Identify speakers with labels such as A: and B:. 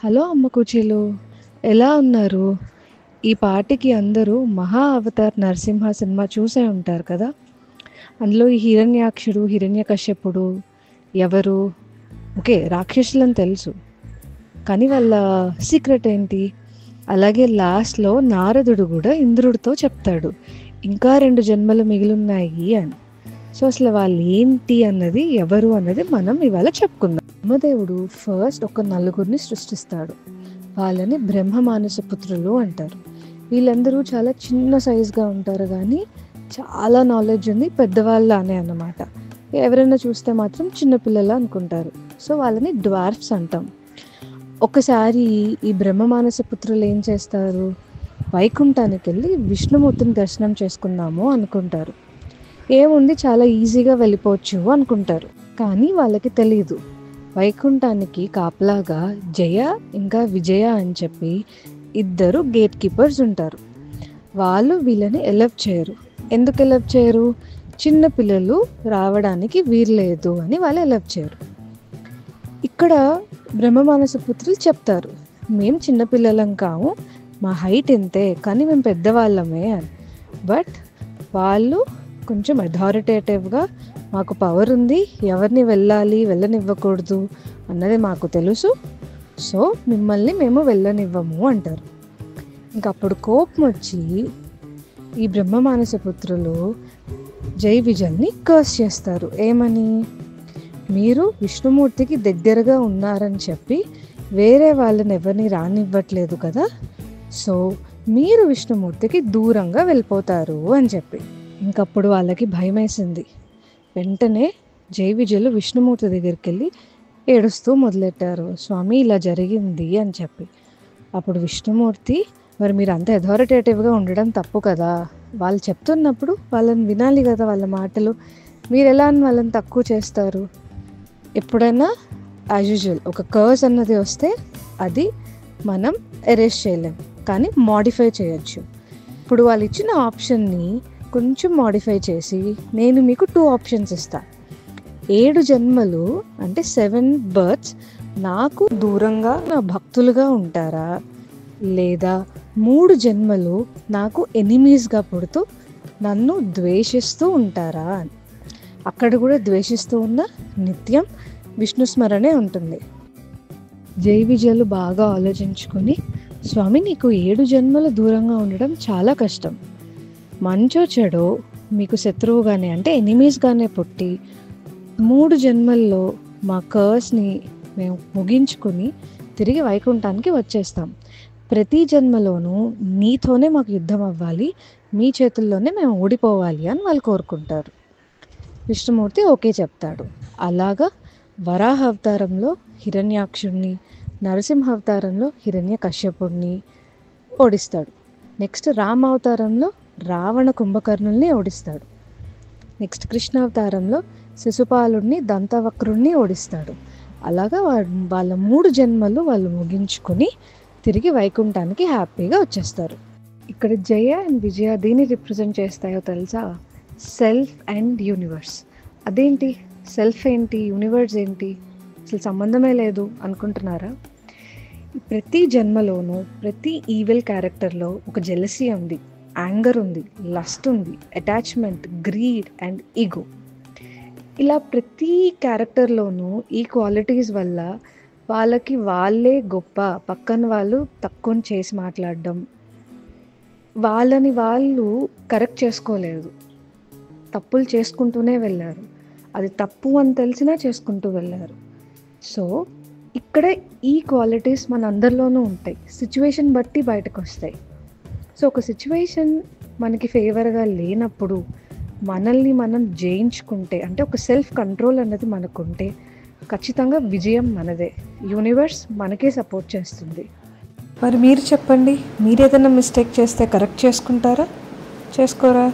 A: Hello అమ్మ కుచీలు, ఎలా ఉన్నారు? ఈ పాటికి అందరూ మహా అవతార్ నరసింహ సినిమా చూసే ఉంటారు కదా. అందులో ఈ హిరణ్యాక్షుడు హిరణ్యకశ్యపుడు ఎవరు? ఓకే, రాక్షసులని తెలుసు, కానీ వాళ్ళ సీక్రెట్ ఏంటి? అలాగే లాస్ట్లో నారదుడు కూడా ఇంద్రుడితో చెప్తాడు ఇంకా 2 జన్మలు మిగిలిన్నాయి అని. సో అసలు వాళ్ళు ఏంటి అన్నది, ఎవరు అన్నది మనం ఇవాళ చెప్పుకుందాం. బ్రహ్మదేవుడు ఫస్ట్ ఒక నలుగురిని సృష్టిస్తాడు. వాళ్ళని బ్రహ్మ మానస పుత్రులు అంటారు. వీళ్ళందరూ చాలా చిన్న సైజుగా ఉంటారు, కానీ చాలా నాలెడ్జ్ ఉంది, పెద్దవాళ్ళనే అన్నమాట. ఎవరైనా చూస్తే మాత్రం చిన్నపిల్లలు అనుకుంటారు. సో వాళ్ళని డ్వార్ఫ్స్ అంటాం. ఒకసారి ఈ బ్రహ్మ మానస పుత్రులు ఏం చేస్తారు, వైకుంఠానికి వెళ్ళి విష్ణుమూర్తిని దర్శనం చేసుకుందాము అనుకుంటారు. ఏముంది, చాలా ఈజీగా వెళ్ళిపోవచ్చు అనుకుంటారు. కానీ వాళ్ళకి తెలియదు, వైకుంఠానికి కాపలాగా జయ ఇంకా విజయ అని చెప్పి 2 గేట్ కీపర్స్ ఉంటారు. వాళ్ళు వీళ్ళని ఎలవ్ చేయరు. ఎందుకు ఎలవ్ చేయరు? చిన్న పిల్లలు రావడానికి వీల్లేదు అని వాళ్ళు ఎలవ్ చేయరు. ఇక్కడ బ్రహ్మమానస పుత్రులు చెప్తారు, మేము చిన్నపిల్లలం కాము, మా హైట్ ఇంతే, కానీ మేము పెద్దవాళ్ళమే అని. బట్ వాళ్ళు కొంచెం అథారిటేటివ్గా, మాకు పవర్ ఉంది, ఎవరిని వెళ్ళనివ్వకూడదు అన్నది మాకు తెలుసు, సో మిమ్మల్ని మేము వెళ్ళనివ్వము అంటారు. ఇంకప్పుడు కోపం వచ్చి ఈ బ్రహ్మమానస పుత్రులు జై విజల్ని కర్స్ చేస్తారు. ఏమని? మీరు విష్ణుమూర్తికి దగ్గరగా ఉన్నారని చెప్పి వేరే వాళ్ళని ఎవరిని రానివ్వట్లేదు కదా, సో మీరు విష్ణుమూర్తికి దూరంగా వెళ్ళిపోతారు అని చెప్పి. ఇంకప్పుడు వాళ్ళకి భయం వేసింది. వెంటనే జై విజయులు విష్ణుమూర్తి దగ్గరికి వెళ్ళి ఏడుస్తూ మొదలెట్టారు, స్వామి ఇలా జరిగింది అని చెప్పి. అప్పుడు విష్ణుమూర్తి, మరి మీరు అంత అథారిటేటివ్గా ఉండడం తప్పు కదా, వాళ్ళు చెప్తున్నప్పుడు వాళ్ళని వినాలి కదా, వాళ్ళ మాటలు, మీరు ఎలా అని వాళ్ళని తక్కువ చేస్తారు? ఎప్పుడైనా యాజ్ యూజువల్ ఒక కర్స్ అన్నది వస్తే అది మనం ఎరేస్ చేయలేం, కానీ మాడిఫై చేయొచ్చు. ఇప్పుడు వాళ్ళు ఇచ్చిన ఆప్షన్ని కొంచెం మాడిఫై చేసి నేను మీకు 2 ఆప్షన్స్ ఇస్తాను. 7 జన్మలు అంటే 7 బర్త్స్ నాకు దూరంగా నా భక్తులుగా ఉంటారా, లేదా 3 జన్మలు నాకు ఎనిమీస్గా పుడుతూ నన్ను ద్వేషిస్తూ ఉంటారా అని. అక్కడ కూడా ద్వేషిస్తూ ఉన్న నిత్యం విష్ణు స్మరణే ఉంటుంది. జై విజయులు బాగా ఆలోచించుకొని, స్వామి నీకు 7 జన్మలు దూరంగా ఉండడం చాలా కష్టం, మంచో చెడో మీకు శత్రువుగానే అంటే ఎనిమీస్గానే పుట్టి 3 జన్మల్లో మా కర్స్ని మేము ముగించుకొని తిరిగి వైకుంఠానికి వచ్చేస్తాం. ప్రతి జన్మలోనూ నీతోనే మాకు యుద్ధం అవ్వాలి, మీ చేతుల్లోనే మేము ఓడిపోవాలి అని వాళ్ళు కోరుకుంటారు. విష్ణుమూర్తి ఓకే చెప్తాడు. అలాగా వరాహ అవతారంలో హిరణ్యాక్షుడిని, నరసింహ అవతారంలో హిరణ్యకశ్యపుడిని ఓడిస్తాడు. నెక్స్ట్ రామ అవతారంలో రావణ కుంభకర్ణుల్ని ఓడిస్తాడు. నెక్స్ట్ కృష్ణ అవతారంలో శిశుపాలుడిని, దంతవక్రుడిని ఓడిస్తాడు. అలాగా వాళ్ళ 3 జన్మలు వాళ్ళు ముగించుకొని తిరిగి వైకుంఠానికి హ్యాపీగా వచ్చేస్తారు. ఇక్కడ జయ అండ్ విజయ దేన్ని రిప్రజెంట్ చేస్తాయో తెలుసా? Self and universe. అదేంటి సెల్ఫ్ ఏంటి, యూనివర్స్ ఏంటి, అసలు సంబంధమే లేదు అనుకుంటున్నారా? ప్రతి జన్మలోనూ ప్రతి ఈవిల్ క్యారెక్టర్లో ఒక జెలసీ ఉంది, యాంగర్ ఉంది, లస్ట్ ఉంది, అటాచ్మెంట్, గ్రీడ్ అండ్ ఈగో. ఇలా ప్రతి క్యారెక్టర్లోనూ ఈ క్వాలిటీస్ వల్ల వాళ్ళకి వాళ్ళే గొప్ప, పక్కన వాళ్ళు తక్కువ చేసి మాట్లాడడం, వాళ్ళని వాళ్ళు కరెక్ట్ చేసుకోలేదు, తప్పులు చేసుకుంటూనే వెళ్ళారు, అది తప్పు అని తెలిసినా చేసుకుంటూ వెళ్ళారు. సో ఇక్కడ ఈ క్వాలిటీస్ మన అందరిలోనూ ఉంటాయి, సిచ్యువేషన్ బట్టి బయటకు వస్తాయి. సో ఒక సిచ్యువేషన్ మనకి ఫేవర్గా లేనప్పుడు మనల్ని మనం జయించుకుంటే, అంటే ఒక సెల్ఫ్ కంట్రోల్ అన్నది మనకుంటే ఖచ్చితంగా విజయం మనదే, యూనివర్స్ మనకే సపోర్ట్ చేస్తుంది. మరి మీరు చెప్పండి, మీరు ఏదైనా మిస్టేక్ చేస్తే కరెక్ట్ చేసుకుంటారా, చేసుకోరా?